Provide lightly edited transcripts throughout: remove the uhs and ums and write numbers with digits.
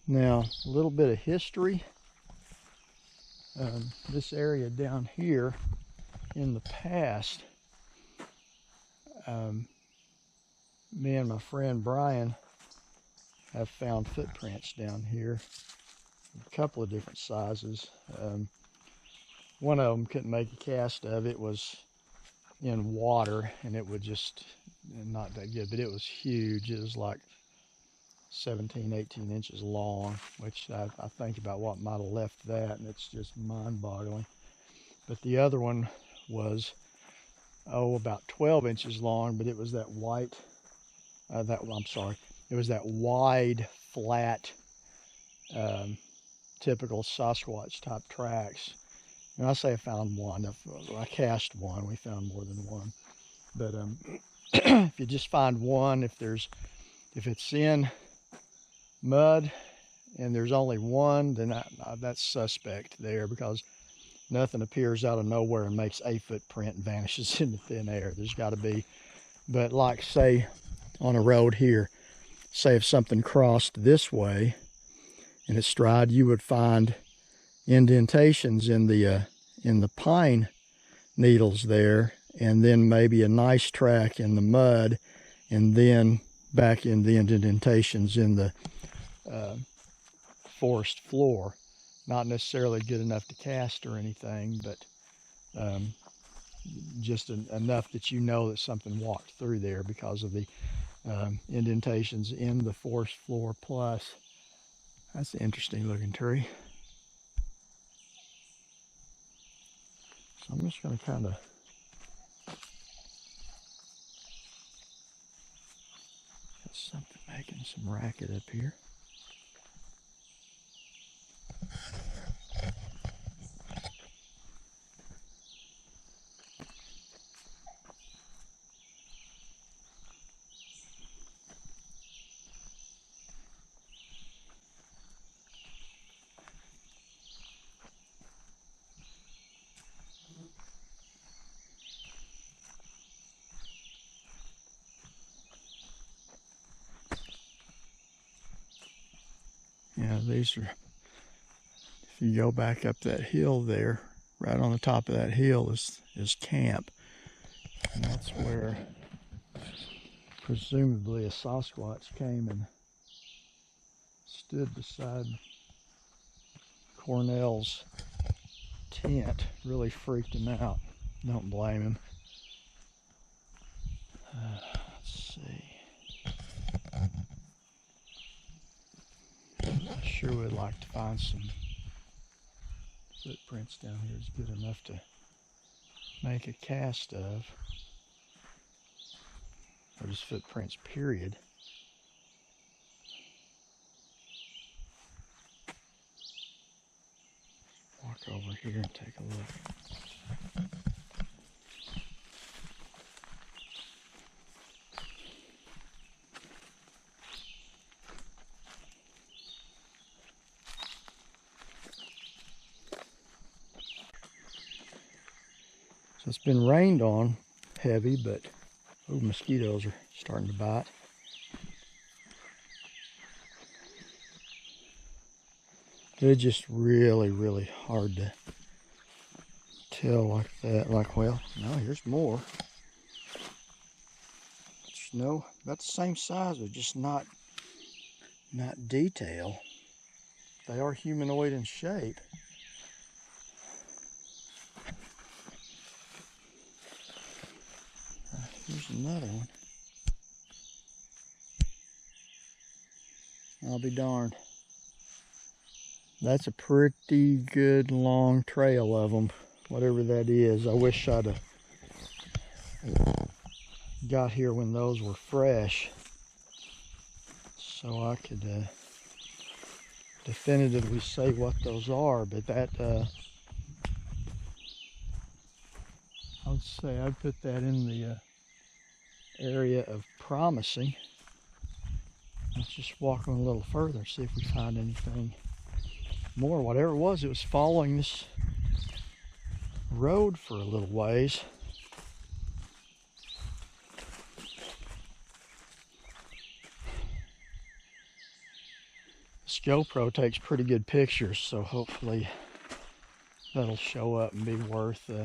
Now, a little bit of history. This area down here, in the past, me and my friend Brian have found footprints down here, a couple of different sizes. One of them couldn't make a cast of. It was in water, and it would just, not that good, but it was huge. It was like 17, 18 inches long, which I think about what might have left that, and it's just mind-boggling. But the other one was, about 12 inches long, but it was that white, it was that wide, flat, typical Sasquatch type tracks. And I say I found one. I cast one. We found more than one. But if you just find one, if it's in mud and there's only one, then that's suspect there, because nothing appears out of nowhere and makes a footprint and vanishes into thin air. There's got to be. But like, say on a road here, say if something crossed this way in its stride, you would find indentations in the pine needles there, and then maybe a nice track in the mud, and then back in the indentations in the forest floor. Not necessarily good enough to cast or anything, but just enough that you know that something walked through there because of the indentations in the forest floor. Plus, that's an interesting looking tree. So I'm just going to kind of got something making some racket up here. Yeah, these are, if you go back up that hill there, right on the top of that hill is camp. And that's where presumably a Sasquatch came and stood beside Cornell's tent. Really freaked him out. Don't blame him. Let's see. I sure would like to find some footprints down here is good enough to make a cast of, or just footprints, period. Walk over here and take a look. So it's been rained on heavy, but mosquitoes are starting to bite. They're just really, really hard to tell like that. Like, well, no, here's more. Just no, about the same size, but just not detail. They are humanoid in shape. Here's another one. I'll be darned. That's a pretty good long trail of them, whatever that is. I wish I'd have got here when those were fresh, so I could definitively say what those are. But that, I would say I'd put that in the area of promising. Let's just walk on a little further, see if we find anything more. Whatever it was following this road for a little ways. This GoPro takes pretty good pictures, so hopefully that'll show up and be worthy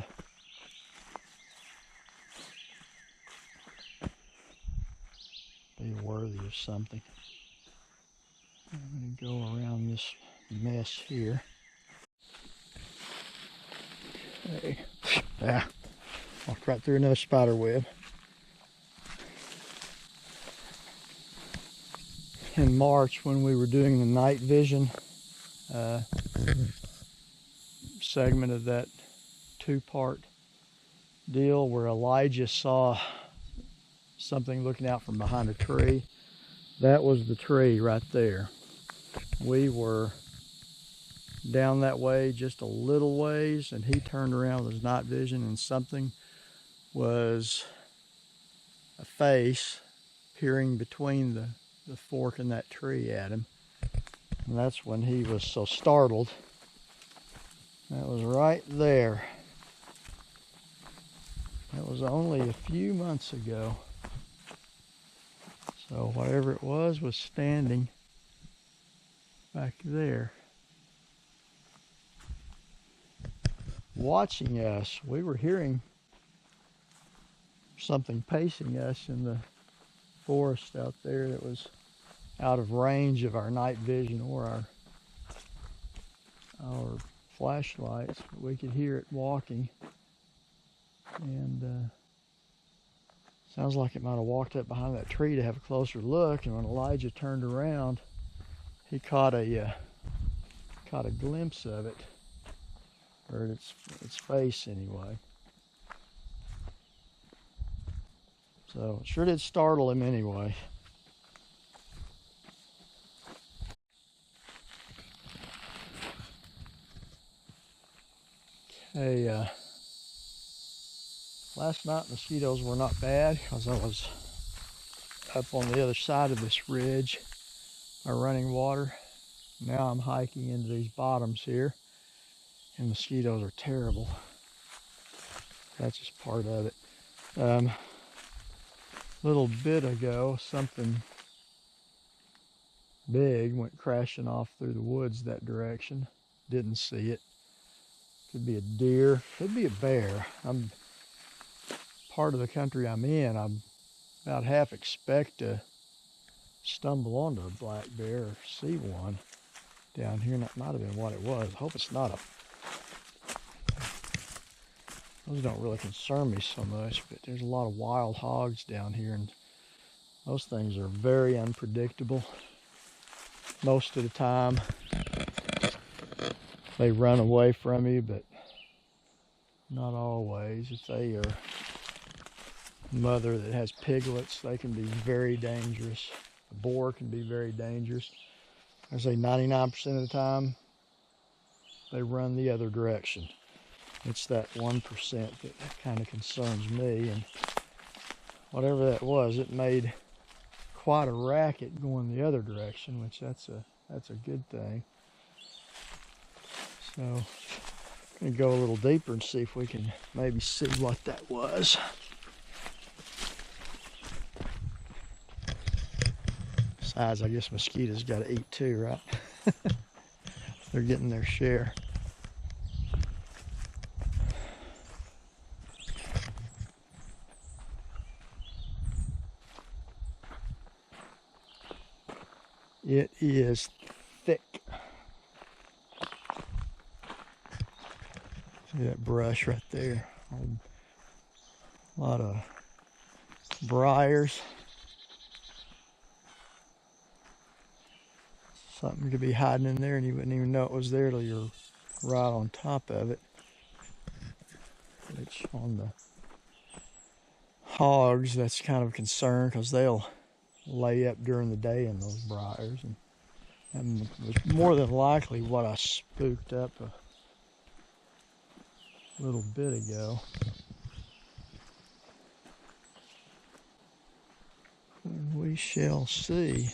of something. I'm going to go around this mess here. Okay. Ah, walked right through another spider web. In March, when we were doing the night vision segment of that two-part deal where Elijah saw something looking out from behind a tree, that was the tree right there. We were down that way just a little ways, and he turned around with his night vision, and something was a face peering between the fork in that tree at him. And that's when he was so startled. That was right there. That was only a few months ago. So whatever it was standing back there, watching us. We were hearing something pacing us in the forest out there that was out of range of our night vision or our flashlights. We could hear it walking, and sounds like it might have walked up behind that tree to have a closer look. And when Elijah turned around, he caught a glimpse of it, or its face anyway. So it sure did startle him anyway. Okay, last night mosquitoes were not bad because I was up on the other side of this ridge by running water. Now I'm hiking into these bottoms here, and mosquitoes are terrible. That's just part of it. A little bit ago, something big went crashing off through the woods that direction. Didn't see it. Could be a deer, could be a bear. Part of the country I'm in, I'm about half expect to stumble onto a black bear or see one down here, and that might have been what it was. I hope it's not those don't really concern me so much, but there's a lot of wild hogs down here, and those things are very unpredictable. Most of the time they run away from you, but not always. If they are a mother that has piglets, they can be very dangerous. A boar can be very dangerous. I say 99% of the time they run the other direction. It's that 1% that kind of concerns me, and whatever that was, it made quite a racket going the other direction, which that's a good thing. So I'm going to go a little deeper and see if we can maybe see what that was. Besides, I guess mosquitoes got to eat too, right? They're getting their share. It is thick. See that brush right there? A lot of briars. Something could be hiding in there and you wouldn't even know it was there till you're right on top of it. Which on the hogs, that's kind of a concern because they'll lay up during the day in those briars, and it was more than likely what I spooked up a little bit ago. And we shall see.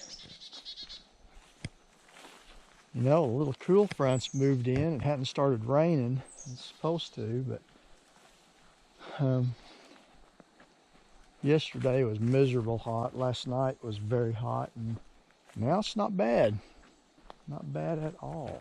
You know, a little cool front's moved in. It hadn't started raining. It's supposed to, but yesterday was miserable hot. Last night was very hot, and now it's not bad. Not bad at all.